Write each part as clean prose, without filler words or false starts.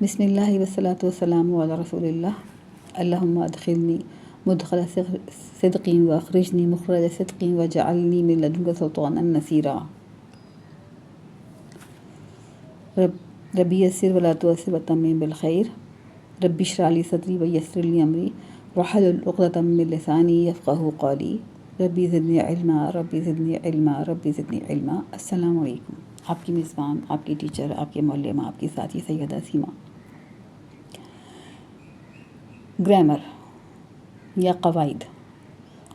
بسم اللہ والصلاۃ والسلام علی رسول اللہ. اللہم ادخلنی مدخل صدق واخرجنی مخرج صدق وجعلنی من لدنک سلطانا نصیرا. ربی یسر ولا تعسر وتمم بالخیر. ربی اشرح لی صدری ویسر لی امری واحلل عقدۃ من لسانی یفقہوا قولی. ربی زدنی علما ربی زدنی علما ربی زدنی علما. السلام علیکم. آپ کی میزبان، آپ کی ٹیچر، آپ کے معلمہ، آپ کی ساتھی سیدہ سیما. گرامر یا قواعد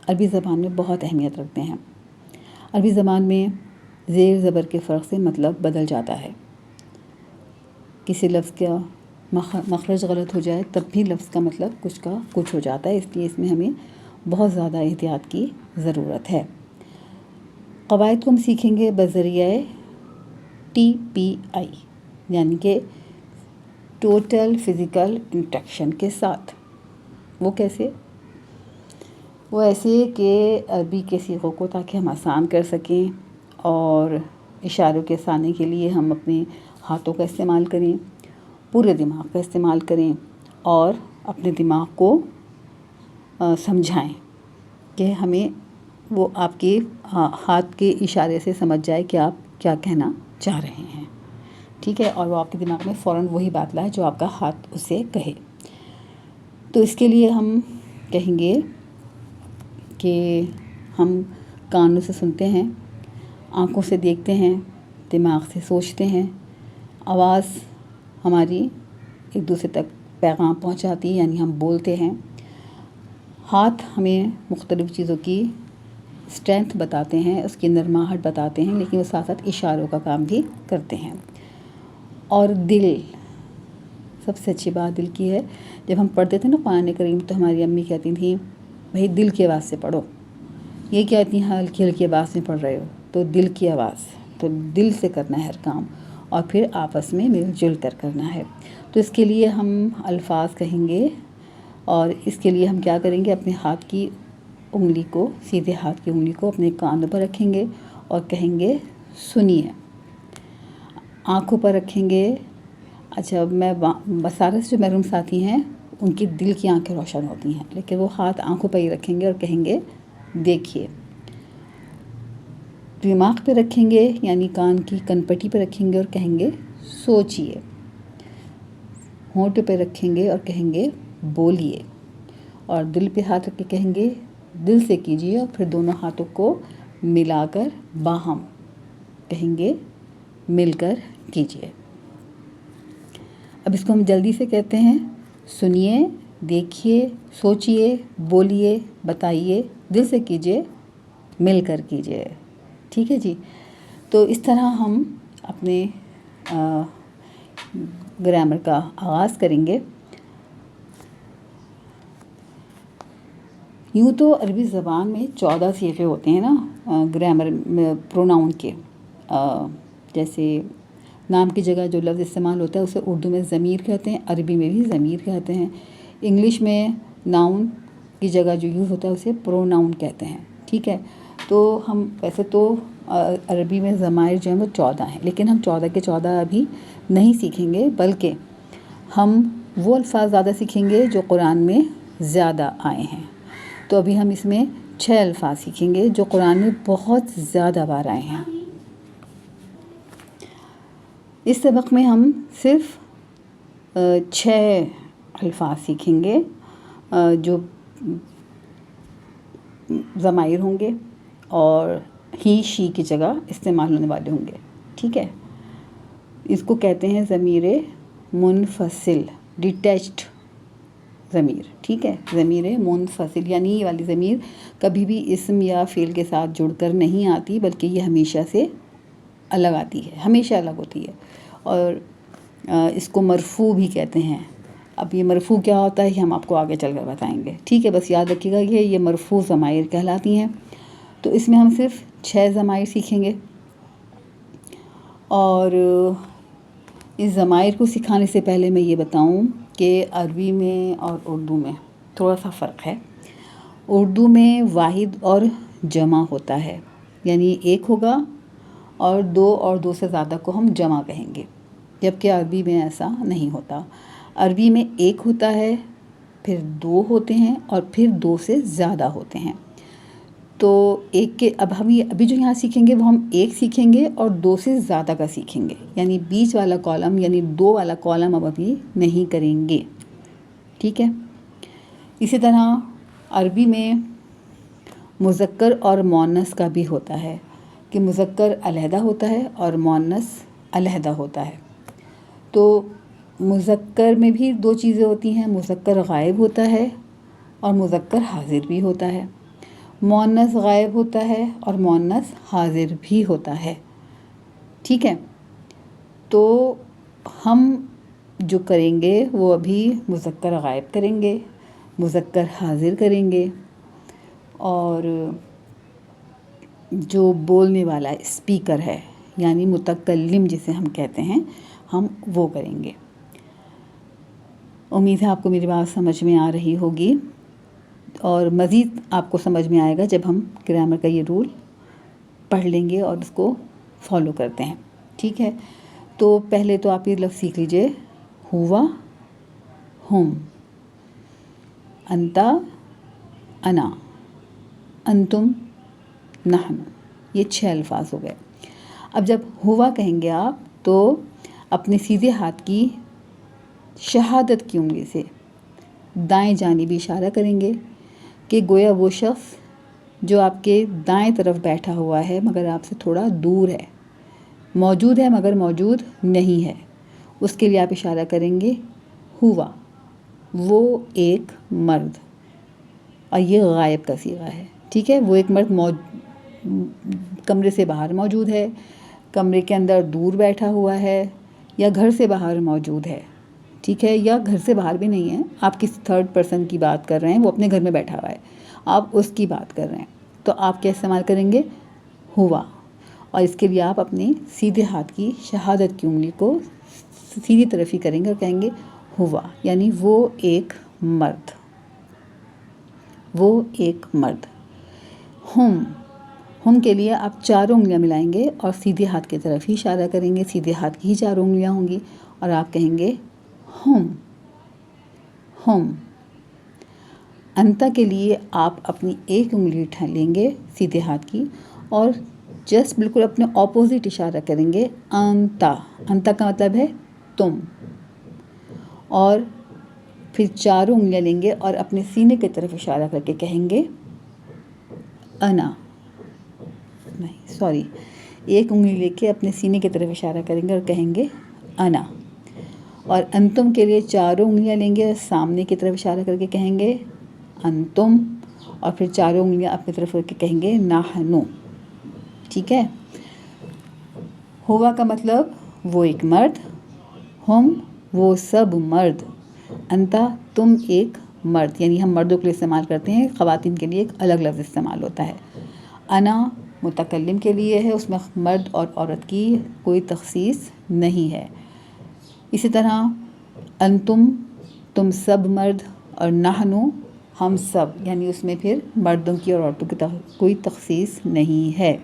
عربی زبان میں بہت اہمیت رکھتے ہیں. عربی زبان میں زیر زبر کے فرق سے مطلب بدل جاتا ہے. کسی لفظ کا مخرج غلط ہو جائے تب بھی لفظ کا مطلب کچھ کا کچھ ہو جاتا ہے. اس لیے اس میں ہمیں بہت زیادہ احتیاط کی ضرورت ہے. قواعد کو ہم سیکھیں گے بذریعہ TPI یعنی کہ ٹوٹل فزیکل انٹریکشن کے ساتھ. وہ کیسے؟ وہ ایسے کہ عربی کے صیغوں کو تاکہ ہم آسان کر سکیں اور اشاروں کے آسانی کے لیے ہم اپنے ہاتھوں کا استعمال کریں، پورے دماغ کا استعمال کریں اور اپنے دماغ کو سمجھائیں کہ ہمیں وہ آپ کے ہاتھ کے اشارے سے سمجھ جائے کہ آپ کیا کہنا چاہ رہے ہیں. ٹھیک ہے، اور وہ آپ کے دماغ میں فوراً وہی بات لائے جو آپ کا ہاتھ اسے کہے. تو اس کے لیے ہم کہیں گے کہ ہم کانوں سے سنتے ہیں، آنکھوں سے دیکھتے ہیں، دماغ سے سوچتے ہیں، آواز ہماری ایک دوسرے تک پیغام پہنچاتی ہے یعنی ہم بولتے ہیں، ہاتھ ہمیں مختلف چیزوں کی اسٹرینتھ بتاتے ہیں، اس کی نرماہٹ بتاتے ہیں، لیکن وہ ساتھ ساتھ اشاروں کا کام بھی کرتے ہیں. اور دل، سب سے اچھی بات دل کی ہے. جب ہم پڑھتے تھے نا قرآن کریم تو ہماری امی کہتی تھیں بھائی دل کی آواز سے پڑھو. یہ کیا اتنی ہلکی ہلکی آواز میں پڑھ رہے ہو؟ تو دل کی آواز، تو دل سے کرنا ہے ہر کام اور پھر آپس میں مل جل کر کرنا ہے. تو اس کے لیے ہم الفاظ کہیں گے اور اس کے لیے ہم کیا کریں گے، اپنے ہاتھ کی انگلی کو، سیدھے ہاتھ کی انگلی کو اپنے کانوں پر رکھیں گے اور کہیں گے سنیے. آنکھوں پر رکھیں گے. اچھا، میں بصارت جو محروم ساتھی ہیں ان کی دل کی آنکھیں روشن ہوتی ہیں، لیکن وہ ہاتھ آنکھوں پہ ہی رکھیں گے اور کہیں گے دیکھیے. دماغ پہ رکھیں گے یعنی کان کی کنپٹی پہ رکھیں گے اور کہیں گے سوچیے. ہونٹ پہ رکھیں گے اور کہیں گے بولیے. اور دل پہ ہاتھ رکھ کے کہیں گے دل سے کیجیے اور پھر دونوں ہاتھوں کو ملا کر باہم کہیں گے مل کر کیجیے. اب اس کو ہم جلدی سے کہتے ہیں سنیے، دیکھیے، سوچیے، بولیے، بتائیے، دل سے کیجیے، مل کر کیجیے. ٹھیک ہے جی. تو اس طرح ہم اپنے گرامر کا آغاز کریں گے. یوں تو عربی زبان میں 14 صیغے ہوتے ہیں نا گرامر میں پروناؤن کے. جیسے نام کی جگہ جو لفظ استعمال ہوتا ہے اسے اردو میں ضمیر کہتے ہیں، عربی میں بھی ضمیر کہتے ہیں. انگلش میں ناؤن کی جگہ جو یوز ہوتا ہے اسے پروناؤن کہتے ہیں. ٹھیک ہے. تو ہم ویسے تو عربی میں ضمائر جو ہیں وہ 14 ہیں، لیکن ہم 14 کے 14 ابھی نہیں سیکھیں گے، بلکہ ہم وہ الفاظ زیادہ سیکھیں گے جو قرآن میں زیادہ آئے ہیں. تو ابھی ہم اس میں 6 الفاظ سیکھیں گے جو قرآن میں بہت زیادہ بار آئے ہیں. اس سبق میں ہم صرف 6 الفاظ سیکھیں گے جو ضمائر ہوں گے اور ہی شی کی جگہ استعمال ہونے والے ہوں گے. ٹھیک ہے. اس کو کہتے ہیں ضمیر منفصل، ڈیٹیچڈ ضمیر. ٹھیک ہے. ضمیر منفصل یعنی یہ والی ضمیر کبھی بھی اسم یا فعل کے ساتھ جڑ کر نہیں آتی، بلکہ یہ ہمیشہ سے الگ آتی ہے، ہمیشہ الگ ہوتی ہے. اور اس کو مرفوع بھی کہتے ہیں. اب یہ مرفوع کیا ہوتا ہے یہ ہم آپ کو آگے چل کر بتائیں گے. ٹھیک ہے. بس یاد رکھیے گا کہ یہ مرفوع ضمائر کہلاتی ہیں. تو اس میں ہم صرف 6 ضمائر سیکھیں گے. اور اس ضمائر کو سکھانے سے پہلے میں یہ بتاؤں کہ عربی میں اور اردو میں تھوڑا سا فرق ہے. اردو میں واحد اور جمع ہوتا ہے، یعنی ایک ہوگا اور دو سے زیادہ کو ہم جمع کہیں گے. جبکہ عربی میں ایسا نہیں ہوتا. عربی میں ایک ہوتا ہے، پھر دو ہوتے ہیں، اور پھر دو سے زیادہ ہوتے ہیں. تو ایک کے اب ہم یہ ابھی جو یہاں سیکھیں گے وہ ہم ایک سیکھیں گے اور دو سے زیادہ کا سیکھیں گے، یعنی بیچ والا کالم یعنی دو والا کالم اب ابھی نہیں کریں گے. ٹھیک ہے. اسی طرح عربی میں مذکر اور مؤنث کا بھی ہوتا ہے کہ مذکر علیحدہ ہوتا ہے اور مؤنث علیحدہ ہوتا ہے. تو مذکر میں بھی دو چیزیں ہوتی ہیں، مذکر غائب ہوتا ہے اور مذکر حاضر بھی ہوتا ہے. مؤنث غائب ہوتا ہے اور مؤنث حاضر بھی ہوتا ہے. ٹھیک ہے. تو ہم جو کریں گے وہ ابھی مذکر غائب کریں گے، مذکر حاضر کریں گے، اور جو بولنے والا اسپیکر ہے یعنی متکلم جسے ہم کہتے ہیں ہم وہ کریں گے. امید ہے آپ کو میری بات سمجھ میں آ رہی ہوگی، اور مزید آپ کو سمجھ میں آئے گا جب ہم گرامر کا یہ رول پڑھ لیں گے اور اس کو فالو کرتے ہیں. ٹھیک ہے. تو پہلے تو آپ یہ لفظ سیکھ لیجئے، ہوا، ہم، انتا، انا، انتم، نحن. یہ 6 الفاظ ہو گئے. اب جب ہوا کہیں گے آپ تو اپنے سیدھے ہاتھ کی شہادت کی انگلی سے دائیں جانب اشارہ کریں گے کہ گویا وہ شخص جو آپ کے دائیں طرف بیٹھا ہوا ہے مگر آپ سے تھوڑا دور ہے، موجود ہے مگر موجود نہیں ہے، اس کے لیے آپ اشارہ کریں گے ہوا. وہ ایک مرد، اور یہ غائب کا صیغہ ہے. ٹھیک ہے. وہ ایک مرد کمرے سے باہر موجود ہے، کمرے کے اندر دور بیٹھا ہوا ہے، یا گھر سے باہر موجود ہے. ٹھیک ہے. یا گھر سے باہر بھی نہیں ہے، آپ کسی تھرڈ پرسن کی بات کر رہے ہیں، وہ اپنے گھر میں بیٹھا ہوا ہے، آپ اس کی بات کر رہے ہیں، تو آپ کیا استعمال کریں گے؟ ہوا. اور اس کے لیے آپ اپنے سیدھے ہاتھ کی شہادت کی انگلی کو سیدھی طرف ہی کریں گے اور کہیں گے ہوا، یعنی وہ ایک مرد، وہ ایک مرد. ہم کے لیے آپ 4 انگلیاں ملائیں گے اور سیدھے ہاتھ کی طرف ہی اشارہ کریں گے، سیدھے ہاتھ کی ہی 4 انگلیاں ہوں گی، اور آپ کہیں گے ہم. انتا کے لیے آپ اپنی ایک انگلی اٹھا لیں گے سیدھے ہاتھ کی اور جسٹ بالکل اپنے اپوزٹ اشارہ کریں گے انتا. انتا کا مطلب ہے تم. اور پھر 4 انگلیاں لیں گے اور اپنے سینے کی طرف اشارہ کر کے کہیں گے انا. نہیں سوری، ایک انگلی لے کے اپنے سینے کی طرف اشارہ کریں گے اور کہیں گے انا. اور انتم کے لیے 4 انگلیاں لیں گے اور سامنے کی طرف اشارہ کر کے کہیں گے انتم، اور پھر 4 انگلیاں اپنی طرف کر کے کہیں گے نحنو. ٹھیک ہے. ہوا کا مطلب وہ ایک مرد، ہم وہ سب مرد، انتا تم ایک مرد، یعنی ہم مردوں کے لیے استعمال کرتے ہیں، خواتین کے لیے ایک الگ لفظ استعمال ہوتا ہے. انا متکلم کے لیے ہے، اس میں مرد اور عورت کی کوئی تخصیص نہیں ہے. اسی طرح انتم تم سب مرد، اور نحنو ہم سب، یعنی اس میں پھر مردوں کی اور عورتوں کی کوئی تخصیص نہیں ہے.